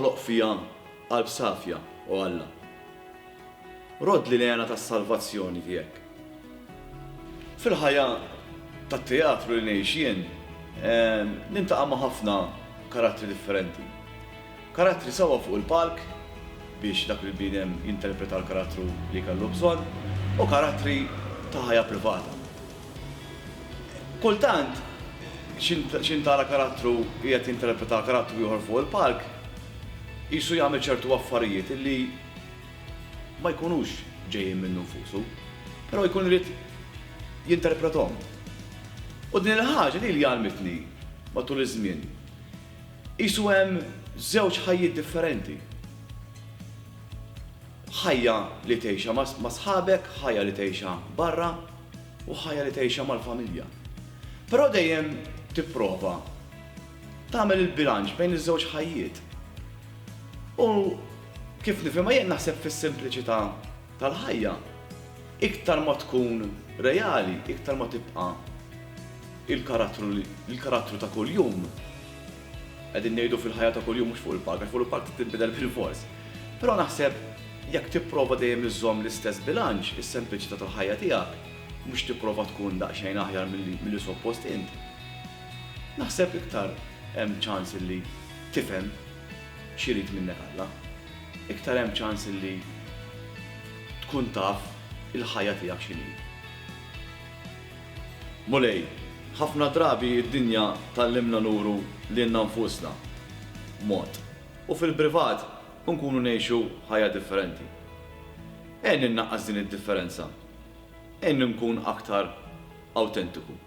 toħloq fija qalb safja u Alla. Rod li lejna tas-salvazzjoni tiegħek. Fil-ħajja tat-teatru li ngħix jien, nintaqa' ma' ħafna karattri differenti. Karattri sewwa fuq il-palk biex dak il-bniedem jinterpreta l-karattru li kellu bżonn u karattri ta' ħajja privata. Kultant, x'intara karattru qiegħed jinterpreta karattru ieħor fuq il-palk, qisu jagħmel ċertu affarijiet illi ma jkunux ġejjin minn nfusu, però jkun irid jinterprethom. U din il-ħaġa li għalmetni matul iż-żmien. Qisu hemm żewġ ħajjiet differenti. Ħajja li tgħixha ma' sħabek, ħajja li tgħixha barra u ħajja li tgħixha mal-familja. Però dejjem tipprova tagħmel il-bilanċ bejn iż-żewġ ħajjiet. U kif nifhimha jien naħseb fis-sempliċità tal-ħajja, iktar ma tkun reali, iktar ma tibqa' il-karattru ta' kuljum. Qegħdin ngħidu fil-ħajja ta' kuljum mhux fuq il-palk, fuq il-palk tinbidel bil-fors. Però naħseb jekk tipprova dejjem iżżomm l-istess bilanċ, is-sempliċità tal-ħajja tiegħek, mhux tipprova tkun daqsxejn aħjar milli suppost int. Naħseb iktar hemm ċans li tifhem x'irid minnek Alla. Iktar hemm ċans li tkun taf il-ħajja tiegħek x'inhi. Mulej, ħafna drabi d-dinja tallimna nuru lilna nfusna mod. U fil-privat nkunu ngħixu ħajja differenti. Innaqqas din id-differenza. Nkun aktar awtentiku.